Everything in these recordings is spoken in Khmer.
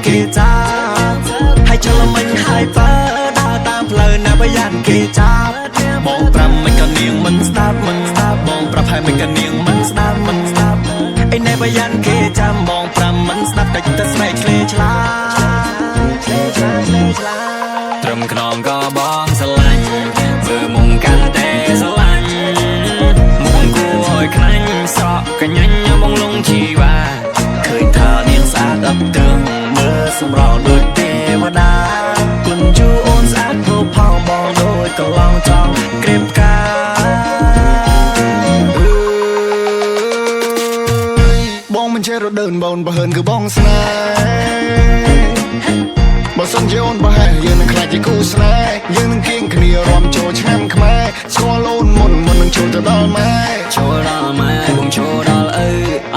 គេចាហើយចលមិញហើយបើដើរតាមផ្លូវណាបើយ៉ាងគេចាប់បងប្រាំមិនក៏នាងមិនស្ដាប់បងប្រាប់ហើយមិនក៏នាងមិនស្ដាប់អីណែបើយ៉ាងគេចាំបងប្រាំមិនស្ដាប់តែតែស្នេហ៍ឆ្លេឆ្លាត្រឹមខ្នងក៏បងស្រឡាញ់មើលមុំកាន់តែស្រឡាញ់មុំគួរឲ្យខ្លាញ់ស្រក់កញ្ញាញ់បងលងជីវ៉ាឃើញថានាងស្អាតអត់ទើងមើលសម្រោដូចទេវតាគុណជូអូនស្អាតពោផោបងដូចកន្លងចង់ក្រៀមផ្កាបងមិនចេះរដើនបងបើហឺនគឺបងស្នេហ៍បើសិនជាអូនប្រហែលយើងនឹងខ្លាចជាគូស្នេហ៍យើងនឹងគៀងគ្នារួមចូលឆ្នាំខ្មែរស្គាល់អូនមុននឹងចូលទៅដល់ម៉ែចូលដល់ម៉ែបងចូលដល់ឪ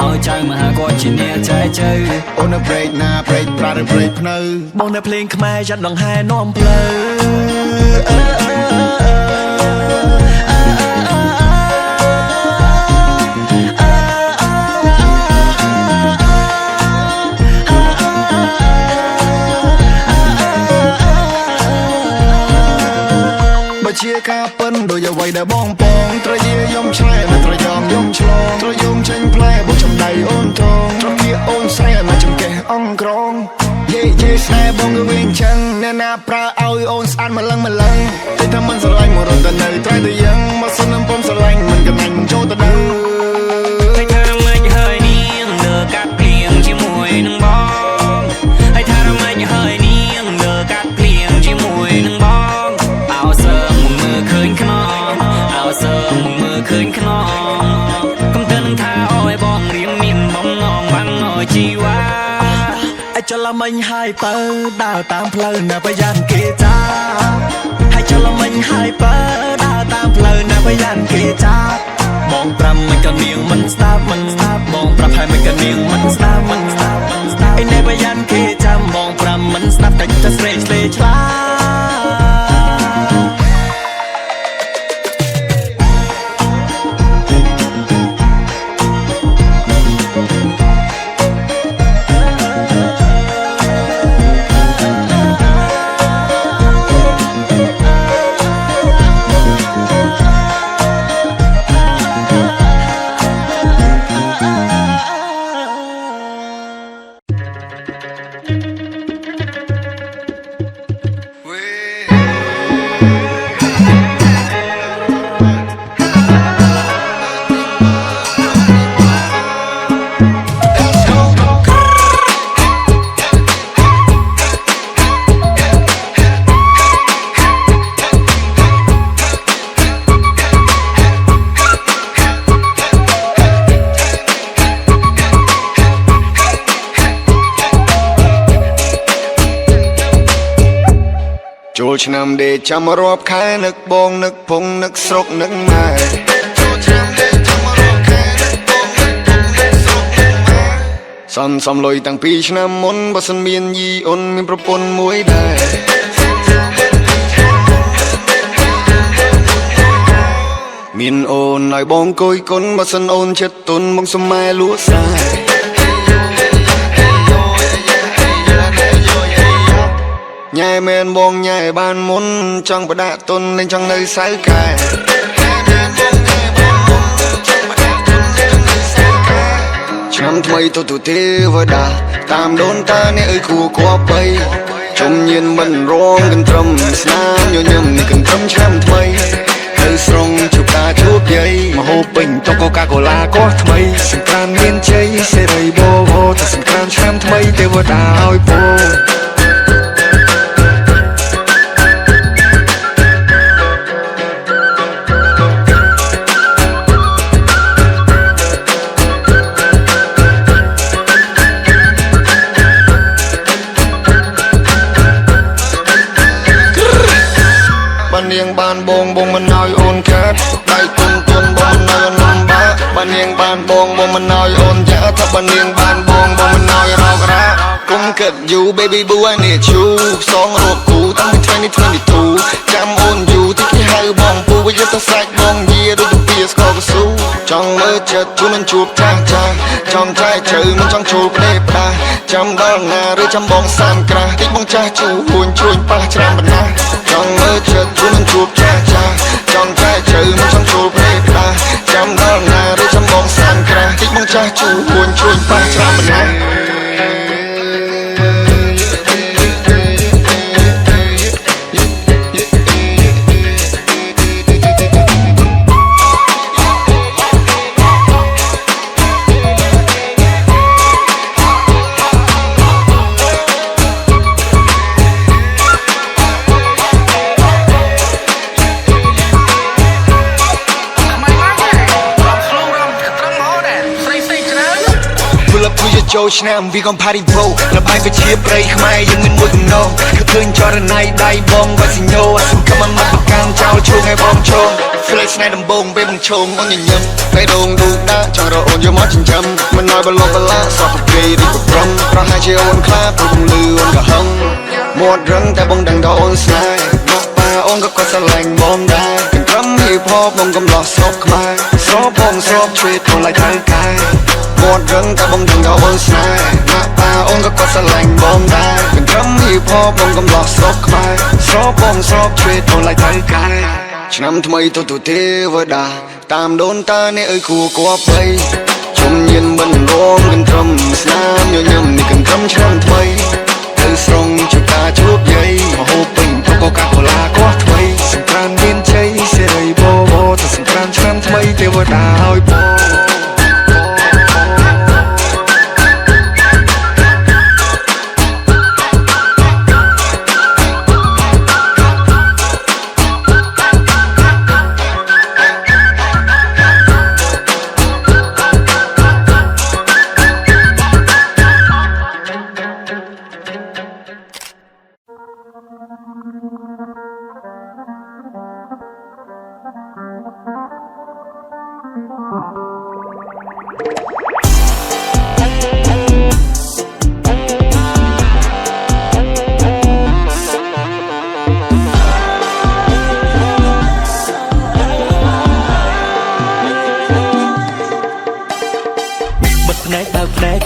ឲ្យចៅមហាគាត់ជាអ្នកចែកជើអូននៅព្រែកណាព្រែកប្រាឬព្រែកភ្នៅបងនៅភ្លេងខ្មែរចាត់ដង្ហែនាំផ្លូវជាការពិនដោយអ្វីដែលបងពងត្រយាយំឆ្លែមិនត្រយំយំឆ្លងត្រយំចេញផ្លែបុកចំដៃអូនតងត្រគៀអូនស្រែមកចំកេះអង្ក្រងយេស្នេហ៍បងក៏វិញចឹងអ្នកណាប្រើឲ្យអូនស្អាតម្លឹងតែថាមិនស្រឡាញ់មករត់ទៅនៅត្រៃទៅយ៉ាងមកសិននឹងពុំស្រឡាញ់មិនកណាញ់ចូលទៅដឹងហើយថាមិនហើយនាងលើកាត់ភ្លៀងជាមួយនឹងបងហើយថាមិនហើយនាងលើកាត់ភ្លៀងជាមួយនឹងបងអោសើមើលឃើញខ្នងអោសើមើលឃើញខ្នងកុំទៅនឹងថាអោយបងរៀងមានបំណងបានអោយជីវ៉ាអាចចលមិញហើយបើដើរតាមផ្លូវណាបើយ៉ាងគេចាហើយចលមិញហើយបើដើរតាមផ្លូវណាបើយ៉ាងគេចាបងប្រាំមិនក៏នាងមិនស្ដាប់បងប្រាប់ហើយមិនក៏នាងមិនស្ដាប់អីណែបើយ៉ាងគេចាំបងប្រាំមិនស្ដាប់តែតែស្រេកឆ្លេឆ្លាចូលឆ្នាំដេកចាំរាប់ខែនឹកបងនឹកភងនឹកស្រុកនឹកម៉ែចូលឆ្នាំដេកចាំរាប់ខែនឹកបងនឹកភងនឹកស្រុកនឹកម៉ែសំលុយតាំងពីឆ្នាំមុនបើសិនមានយីអូនមានប្រពន្ធមួយដែរមានអូនឲ្យបងគយគុណបើសិនអូនចិត្តទុនមកសមែលួសាញ៉ែមែនបងញ៉ែបានមុនចង់បដាក់ទុនលេងចង់នៅសៅកែឆ្នាំថ្មីទៅទេវតាតាមដូនតាអ្នកអើយគួរគួរបីជុំញៀនមិនរងកន្ទ្រឹមស្នាមញញឹមនេះកន្ទ្រឹមឆ្នាំថ្មីនៅស្រងជួបការជួបយាយមហូបពេញតុកូកាកូឡាក៏ថ្មីសង្ក្រានមានជ័យសេរីបោទៅសង្ក្រានឆ្នាំថ្មីទេវតាឲ្យពរនាងបានបងមិនឲ្យអូនខាតដៃទុនបងនៅនំបាបើនាងបានបងមិនឲ្យអូនចាថាបើនាងបានបងមិនឲ្យរករាគុំគិត you baby boo I need you សងរកគូតាំងពី2022ចាំអូនយូរទីគេហៅបងពូវាយកទៅសាច់បងយាដូចទៅពីស្គរកស៊ូច trong mơ chợt chú nên chụp cha cha trong trai chữ mình trong chụp đẹp ta chăm đó ngà rồi chăm bóng san cra thích bóng cha chú buồn chuồn pa chạm bật na trong mơ chợt chú nên chụp cha cha trong trai chữ mình trong chụp đẹp ta chăm đó ngà rồi chăm bóng san cra thích bóng cha chú buồn chuồn pa chạm bật naចូលឆ្នាំវាកំផារីវោលបាយវិជាប្រៃខ្មែរយើងមានមួយគំនោគឺឃើញចរណៃដៃបងវ៉ាស៊ីញ៉ូអសុខមិនមកប្រកាន់ចោលជួងឲ្យបងឈង Flex ណែដំបងពេលបងឈងអូនញញឹមពេលដងឌូដាចង់រកអូនយកមកចិញ្ចឹមមិនឲ្យបលបលាសោះប្រគេរីកប្រំប្រហែលជាអូនខ្លាព្រោះបងលឺអូនក៏ហឹងមាត់រឹងតែបងដឹងដល់អូនស្នេហ៍មកប៉ាអូនក៏គាត់ស្រឡាញ់បងដែរកន្ទ្រឹមហីផបបងកំឡោះស្រុកខ្មែរស្រោបងស្រោជួយខ្លួនlạiត្រូវកាយមាត់រឹងតែបងដឹងដល់អូនស្នេហ៍មកប៉ាអូនក៏គាត់ស្រឡាញ់បងដែរកន្ទ្រឹមហីផបបងកំឡោះស្រុកខ្មែរស្រោបងស្រោជួយខ្លួនlạiត្រូវកាយឆ្នាំថ្មីទៅទេវតាតាមដូនតាអ្នកអើយគួរគប់បីជុំញៀនមិនរងកន្ទ្រឹមស្នាមញញឹមនេះកន្ទ្រឹមឆ្នាំថ្មីទៅស្រងជួបតាជួបយាយមហូបពេញប្រកបកាកូឡាក៏ថ្មីសង្គ្រាមមានជ័យសេរីបបោទៅសង្គ្រាមឆ្នាំថ្មីទេវតាឲ្យបង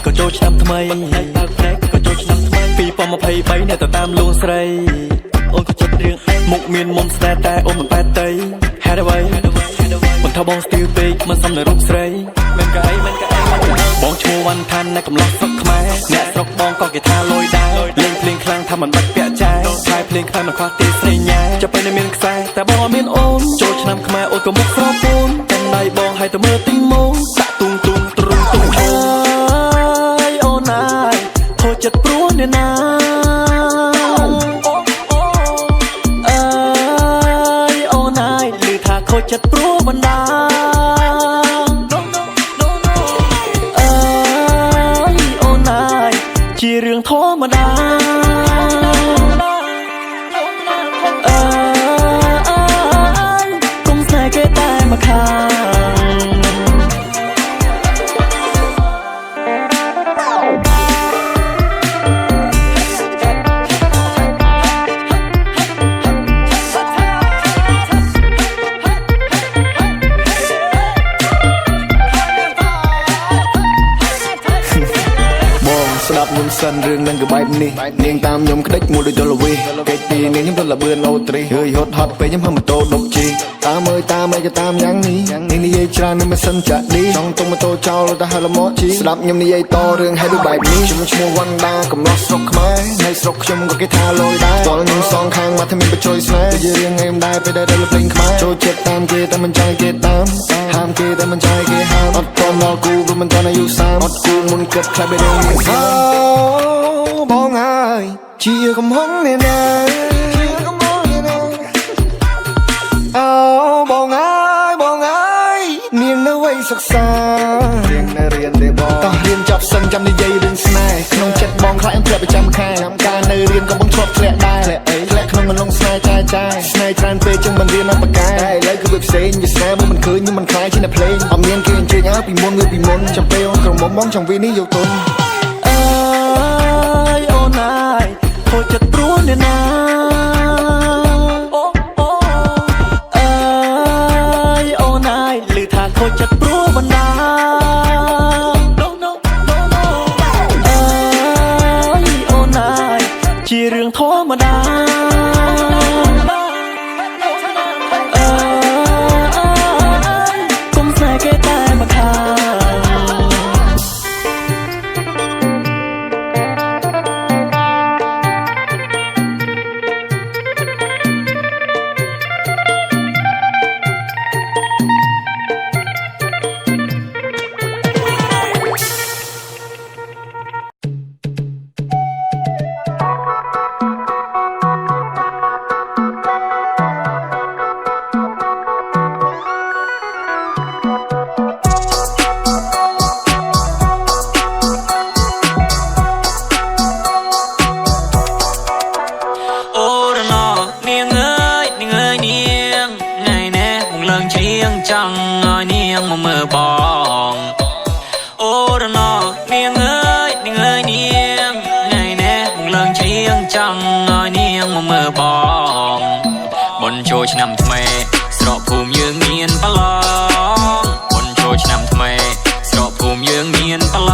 ក៏ចូលឆ្នាំថ្មីក៏ចូលឆ្នាំថ្មី2023អ្នកទៅតាមលួងស្រីអូនក៏ចិត្តរឿងមុខមានមុំស្នេហ៍តែអូនមិនបែកតីហេតុអ្វីមិនថាបងស្ទីលពេកមិនសមនឹងរូបស្រីមិនក៏អីបងឈ្មោះវ៉ាន់ថាននៅកំឡោះស្រុកខ្មែរអ្នកស្រុកបងក៏គេថាលយដែរលេងភ្លេងខ្លាំងថាមិនបាច់ពាក់ចាយឆាយភ្លេងខ្លាំងមិនខ្វះទេស្រីញ៉ាចាប់ពេលមានខ្សែតែបងអត់មានអូនចូលឆ្នាំខ្មែរអូនក៏មុខស្រពោនតែដៃបងឲ្យទៅមើលទីម៉ូដាក់ទុងទ្រុងចិត្តព្រោះអ្នកណាអើយអូនអើយឮថាខូចចិត្តព្រោះបណ្ដាអើយអូនអើយជារឿងធម្មតាអើយកុំស្នេហ៍គេតែមកខាងខ្ញុំសិនរឿងនឹងក៏បែបនេះនាងតាមខ្ញុំក្តិចមួយដូចទលវីកិច្ចពីនាងខ្ញុំទៅលបឿនអូត្រីហើយហត់ហត់ពេលខ្ញុំហឹមម៉ូតូដុកជីតាមអើយតាមអីក៏តាមយ៉ាងនេះនាងនិយាយច្រើននឹងមិនសិនចាក់ឌីចង់ទុំម៉ូតូចោលទៅហៅលមកជីស្ដាប់ខ្ញុំនិយាយតរឿងហើយដូចបែបនេះខ្ញុំឈ្មោះវ៉ាន់ដាកំឡោះស្រុកខ្មែរហើយស្រុកខ្ញុំក៏គេថាលយដែរតលខ្ញុំសងខាងមកថាមានបច្ចុយស្នេហ៍ជារឿងឯងដែរពេលដែលលេងខ្មែរចូលចិត្តតាមគេតែមិនចង់គេតាមហាមគេតែមិនចង់គេហាមអត់តន់ដល់គូព្រោះមិនតន់អាយុ30អត់គូមុនគិតខ្លះពេលរឿងនេះបងអើយជាកំហុងនេះណាអូបងអើយនាងនៅវ័យសិក្សារៀននៅរៀនទេបងតោះរៀនចប់សិនចាំនិយាយរឿងស្នេហ៍ក្នុងចិត្តបងខ្លាចអញធ្លាក់ប្រចាំខែការនៅរៀនក៏បងធ្លាប់ធ្លាក់ដែរធ្លាក់ក្នុងមនងស្នេហ៍ចាយស្នេហ៍ច្រើនពេកចឹងមិនរៀនអត់ប្រកែឥឡូវគឺវាផ្សេងវាស្នេហ៍មិនឃើញខ្ញុំមិនខ្លាចជាអ្នកភ្លេងអត់មានគេអញ្ជើញឲ្យពីមុនចាំពេលអូនក្រមុំមកចង់វានេះយកទុនអើយអូនអើយខូចចិត្តព្រោះអ្នកណាអើយអូនអើយឮថាខូចចិត្តព្រោះ ជារឿងធម្មតាគុំស្នេហ៍គេតែមកខាចង់ឲ្យនាងមកមើលបងអូរណោនាងអើយនាងអើយនាងថ្ងៃនេះមកឡើងច្រៀងចង់ឲ្យនាងមកមើលបងបុណ្យចូលឆ្នាំថ្មីស្រកភូមិយើងមានប្រឡងបុណ្យចូលឆ្នាំថ្មីស្រកភូមិយើងមានប្រឡ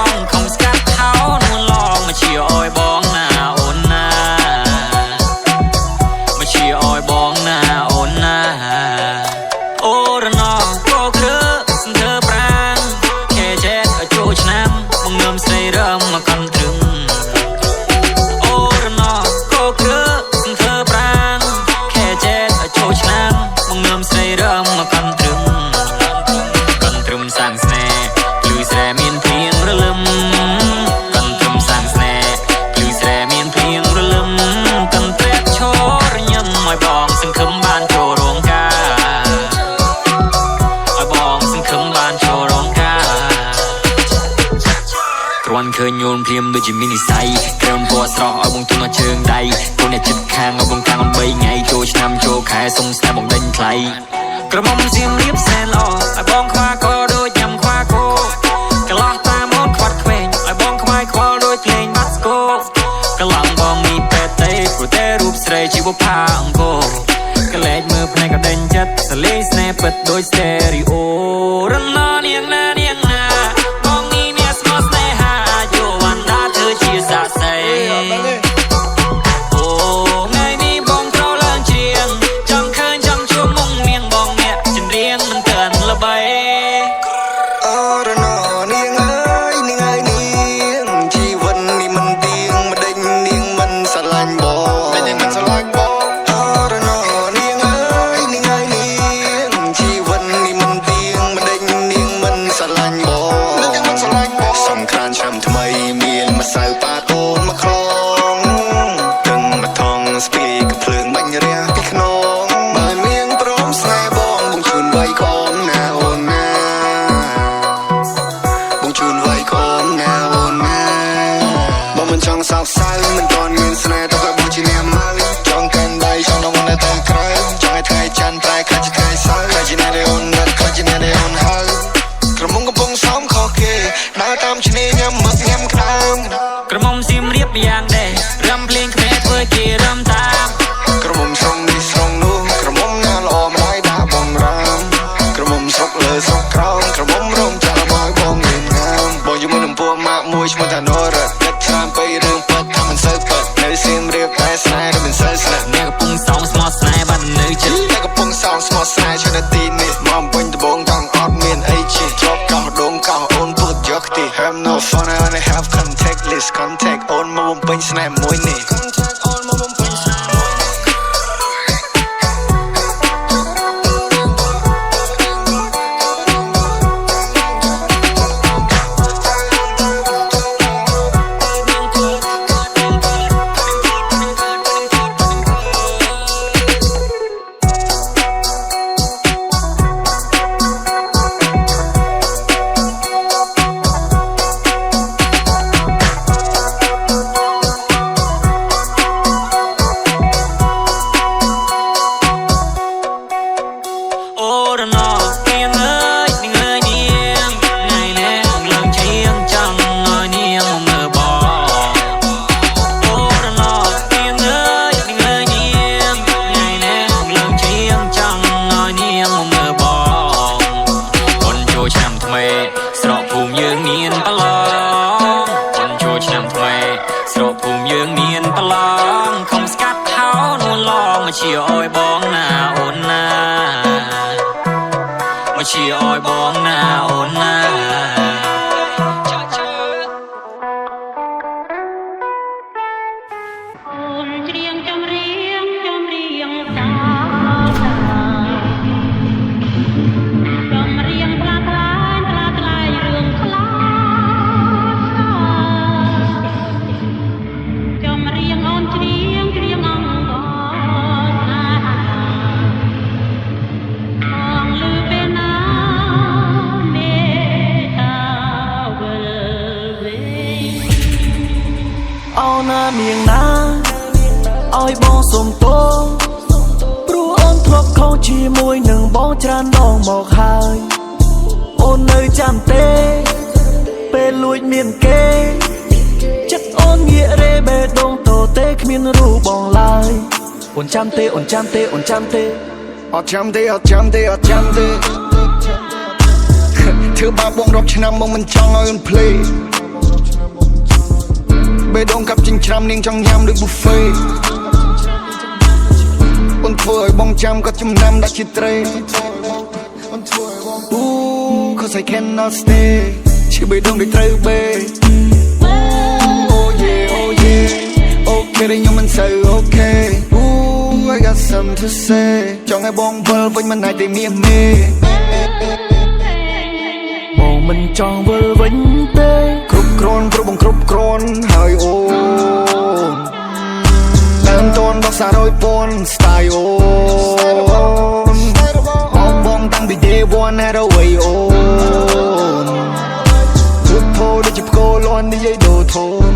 ងខំស្កាត់ខោនួនឡងមកជាអោយបងណាអូនណាមកជាអោយបងណាអូនណាអូរណោក៏គ្រឹកសន្ធើប្រាំងខែចេតឲ្យចូលឆ្នាំបង្ងើមស្រីរឹមមកកាន់ត្រឹមអូរណោក៏គ្រឹកសន្ធើប្រាំងខែចេតឲ្យចូលឆ្នាំបង្ងើមស្រីរឹមមកកាន់ត្រឹមកាន់ត្រឹមសាងស្នេហ៍លឺស្រែមានព្រៀងរលឹមកាន់ត្រឹមសាងស្នេហ៍លឺស្រែមានព្រៀងរលឹមកាន់ត្រែកឈរញឹមឲ្យបងសង្ឃឹមបានចូលរោងការគ្រាន់ឃើញញូនភ្លាមដូចជាមាននិស័យក្រោមពណ៌ស្រស់ឲ្យបងទុនមកជើងដៃកូនអ្នកចិត្តខាងឲ្យបងខាង3ថ្ងៃចូលឆ្នាំចូលខែសុំស្នេហ៍បងដេញថ្លៃក្រមុំសៀមរៀបសែនល្អឲ្យបងខ្វាក៏ដូចញ៉ាំខ្វាគោកន្លោះតាមមកខ្វាត់ខ្វែងឲ្យបងខ្វាយខ្វល់ដូចភ្លេងបាត់ស្គរកន្លងបងនេះពេតទេព្រោះតែរូបស្រីជីវផាអង្គរកលែកមើលភ្នែកក៏ដេញចិត្តសលេងស្នេហ៍ពិតដូចស្តេរីអូរណោនាងណានាងណាបងនេះមានស្មោះស្នេហាយោវណ្ណាធ្វើជាសាស្ត្រីអូថ្ងៃនេះបងត្រូវឡើងច្រៀងចង់ឃើញចង់ជួបមុំនាងបងអ្នកចម្រៀងមិនទាន់ល្បីអូរណោនាងអើយនាងអើយនាងជីវិតនេះមិនទៀងមិនដេញនាងមិនស្រឡាញ់បងមិនដេញមិនស្រឡាញ់បងអូរណោនាងអើយនាងអើយនាងជីវិតនេះមិនទៀងមិនដេញនាងមិនស្រឡាញ់បងមិនដេញមិនស្រឡាញ់បងសំខាន់ឆ្នាំថ្មីមានម្សៅប៉ាកូនមកខ្លងទាំងមកថងស្ពីកភ្លើងបាញ់រះពីខ្នងបើនាងព្រមស្នេហ៍បងបងជូនវ័យក៏ណាអូនណាបងជូនវ័យក៏ណាអូនណាបងមិនចង់សោកសៅមិនទាន់មានស្នេហ៍ទៅក៏បងជាអ្នកមកចង់កាន់ដៃចង់ដងនៅទៅក្រៅចង់ឲ្យថ្ងៃច័ន្ទប្រែខ្លាចជាថ្ងៃសៅរ៍ខ្លាចជាអ្នកដែលអូននឹកខ្លាចជាអ្នកដែលអូនហៅក្រមុំកំពុងសំខុសគេដើរតាមឆ្នេរញ៉ាំមឹកញ៉ាំក្តាម ក្រមុំសៀមរៀបយ៉ាងដែររំភ្លេងខ្មែរធ្វើគេរំតាមក្រមុំស្រងនេះស្រងនោះក្រមុំណាល្អម្ដាយដាក់បងរាមក្រមុំស្រុកលើស្រុកក្រោមក្រមុំរងចាក់មកបងលឿនងាមបងយមួយនឹងពូម៉ាក់មួយឈ្មោះថានរ៉ាទឹកច្រើនពេករឿងពិតថាមិនសូវពិតនៅសៀមរៀបតែស្នេហ៍មិនសូវស្នេហ៍អ្នកកំពុងសោមស្មោះស្នេហ៍បាននៅជិតអ្នកកំពុងសោមស្មោះស្នេហ៍នៅទីនេះមកពេញដបងចង់អត់មានអីជាជាប់កោះដងកោះអូនពុតយកទី Have no fun I only have contact list contact អូនមកបំពេញស្នេហ៍មួយនេះ contact អូនមកបំពេញស្នេហ៍ យើងមានប្រឡងខំស្កាត់ខោនួនឡងមកជាអយបងណាអូនណាមកជាអយបងណាអូនណាเอาหน้าเนียงนาเอาให้បងសុំទោព្រោះអូនធ្លាប់ខុសជាមួយនឹងបងច្រើនដងមកហើយអូននៅចាំទេពេលលួចមានគេចិត្តអូនងាករេបេះដូងតូទេគ្មានរូបបងឡើយអូនចាំទេអូនចាំទេអូនចាំទេអត់ចាំទេអត់ចាំទេអត់ចាំទេធ្វើបាបបងរាប់ឆ្នាំមកមិនចង់ឲ្យអូនភ្លេចបេះដូងកាប់ចិញ្ច្រាំនាងចង់ញ៉ាំដូច buffet អូនធ្វើឲ្យបងចាំក៏ចំណាំដាក់ជាត្រេអូនធ្វើឲ្យបង cause I cannot stay ឈឺបេះដូងដូចត្រូវបេ oh yeah oh yeah okay ខ្ញុំមិនសូវ okay I got something to say ចង់ឲ្យបងវិលវិញមិនអាចទេមាសមេបងមិនចង់វិលវិញទេគ្រប់គ្រាន់ព្រោះបងគ្រប់គ្រាន់ហើយអូនតាមតនដល់100,000 style អូនបងតាំងពី day one ហើយដល់way អូនពុទ្ធោដូចជាផ្គរលាន់និយាយដូរធំ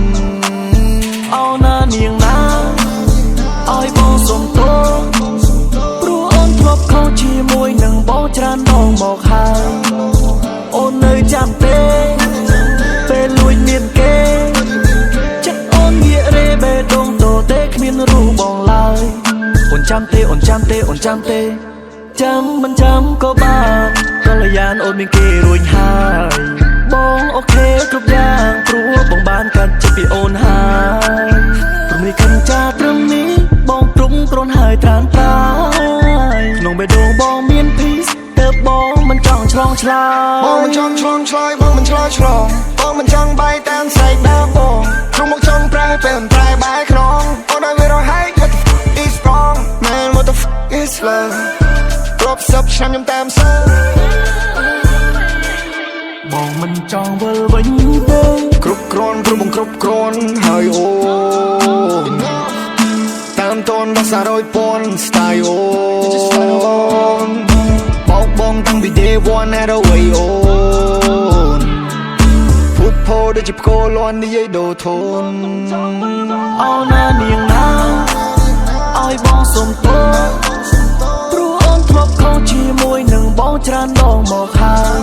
អោណានាងណាឲ្យបងសុំទោព្រោះអូនធ្លាប់ខុសជាមួយនឹងបងច្រើនដងមកហើយអូននៅចាំទេពេលលួចមានគេចិត្តអូនងាករេបេះដូងតូទេគ្មានរូបបងឡើយអូនចាំទេអូនចាំទេអូនចាំទេចាំមិនចាំក៏បានកល្យានអូនមានគេរួចហើយបងអូខេគ្រប់យ៉ាងព្រោះបងបានកាត់ចិត្តពីអូនហើយព្រមនេះខឹងចាត្រឹមនេះបងព្រំគ្រាន់ហើយត្រានត្រាយក្នុងបេះដូងបងមានpeaceទៅបងមិនចង់ឆ្លងឆ្លើយបងមិនចង់ឆ្លងឆ្លើយបងមិនឆ្លើយឆ្លងបងមិនចង់បាយតាមស្រែកដើមបងក្នុងមកចង់ប្រែពេលប្រែបាយក្នុងអូនឲ្យវារហែក what the fuck is wrong man what the fuck is love គ្រប់សពឆ្នាំខ្ញុំតាមសើបងមិនចង់វិលវិញទេគ្រប់គ្រាន់ព្រោះបងគ្រប់គ្រាន់ហើយអូនតាមតនដល់100,000 style អូនបងតាំងពី day one ហើយដល់ way អូនពុទ្ធោដូចជាផ្គរលាន់និយាយដូរធំអោណានាងណាឲ្យបងសុំទោព្រោះអូនធ្លាប់ខុសជាមួយនឹងបងច្រើនដងមកហើយ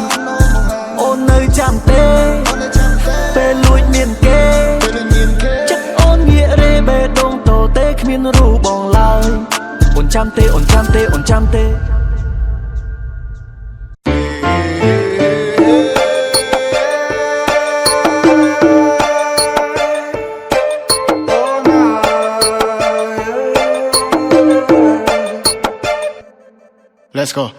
អូននៅចាំទេពេលលួចមានគេចិត្តអូនងាករេបេះដូងតូទេគ្មានរូបបងឡើយអូនចាំទេអូនចាំទេអូនចាំទេLet's go.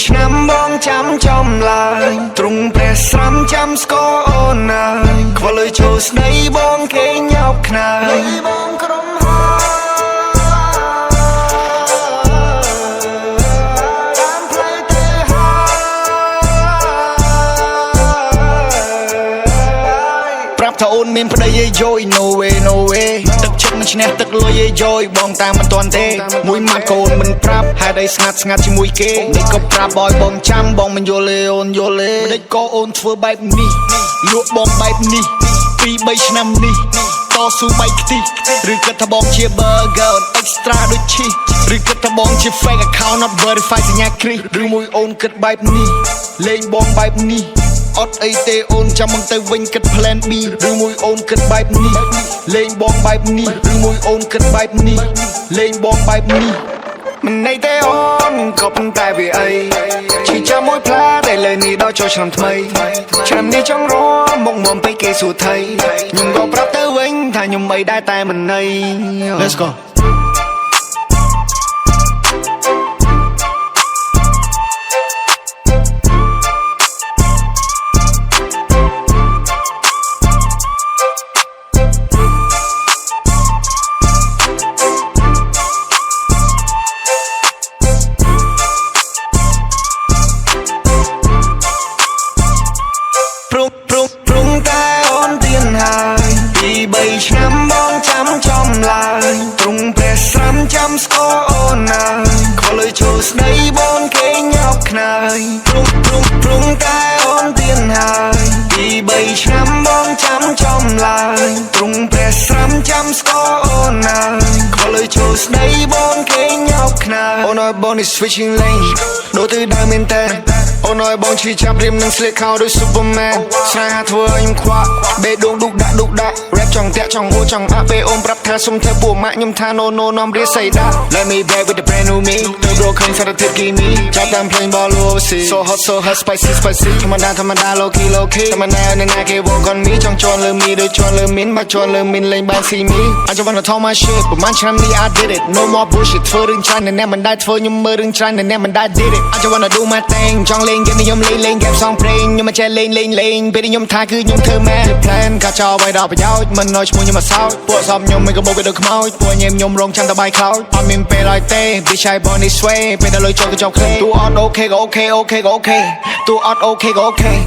ឆ្នាំបងចាំចំឡើយទ្រង់ព្រះស្រំចាំស្គរអូនណាយខ្វល់លើចូលស្ដីបងគេញោកខ្នើយបងក្រុមហោតាមផ្លូវទៅហើយប្រាប់ថាអូនមានប្តីឯយយ no way no way ទឹកចិត្តមិនឈ្នះទឹកលុយឯយយបងតាមមិនទាន់ទេមួយម៉ាត់កូនមិនប្រាប់ហេតុអីស្ងាត់ស្ងាត់ជាមួយគេនេះក៏ប្រាប់បយបងចាំបងមិនយល់ទេអូនយល់ទេមិនដេចក៏អូនធ្វើបែបនេះលក់បងបែបនេះ2-3ឆ្នាំនេះ តស៊ូបៃខ្ទិះឬគិតថាបងជា burger extra ដូចឈីឬគិតថាបងជា fake account not verified សញ្ញាគ្រីឬមួយអូនគិតបែបនេះលេងបងបែបនេះអត់អីទេអូនចាំមកទៅវិញគិត plan B ឬមួយអូនគិតបែបនេះលេងបងបែបនេះឬមួយអូនគិតបែបនេះលេងបងបែបនេះមិនន័យទេអូនក៏ប៉ុន្តែវាអីជីចាំមួយផ្លាតែលើនេះដល់ចូលឆ្នាំថ្មីឆ្នាំនេះចង់រមមកមុំពេកគេសួរថៃខ្ញុំក៏ប្រាប់ទៅវិញថាខ្ញុំអីដែរតែមិនន័យ Let's goព្រមតែអូនទៀនហើយពី3ឆ្នាំបងចាំចំឡើយទ្រង់ព្រះស្រាំចាំស្គាល់អូនហើយខលលើចូលស្ដីបងគេញោកខ្នើយព្រមតែអូនទៀនហើយពី3ឆ្នាំបងចាំចំឡើយទ្រង់ព្រះស្រាំចាំស្គាល់អូនហើយខលលើចូលស្ដីបងគេញោកខ្នើយអូនឲ្យបងនេះ switching lane ដូចទៅដើមមែនតើអូនឲ្យបងឈឺចាប់រៀមនឹងស្លៀកខោដូច Superman ស្រាធ្វើឲ្យខ្ញុំខ្វាក់បេះដូងឌុកដាក់ rap ចង់តាក់ចង់អូចង់អាពេលអូនប្រាប់ថាសុំធ្វើពួកម៉ាក់ខ្ញុំថា no នាំរៀស័យដាក់ Let me back with the brand new me ទៅរកឃើញសារធាតុគីមីចាប់តាមភ្លេងបល overseas so hot spicy ធម្មតា low key ធម្មតានៅណាគេ walk on me ចង់ជន់លើមីដូចជន់លើមីនមកជន់លើមីនលេងបាន see me I just wanna talk my shit ប្រហែលឆ្នាំនេះ I did it no more bullshit ធ្វើរឿងច្រើនអ្នកមិនដែលធ្វើខ្ញុំមើលរឿងច្រើនអ្នកមិនដែល did it I just wanna do my thing ចង់លេងគេខ្ញុំលេង game song ព្រេងខ្ញុំមិនចេះលេងពេលខ្ញុំថាគឺខ្ញុំធ្វើមែន plan កាចោឲ្យដល់ប្រយោជន៍មិនឲ្យឈ្មោះខ្ញុំមកសោតពួកសមខ្ញុំមិនក៏បោកវាដូចខ្មោចពួកញ៉ែខ្ញុំរងចាំតែបាយខ្លោចអត់មានពេលឲ្យទេ bitch I born this way ពេលដល់លុយចូលទៅចោល clay ទូអត់ okay ក៏ okay ទូអត់ okay ក៏ okay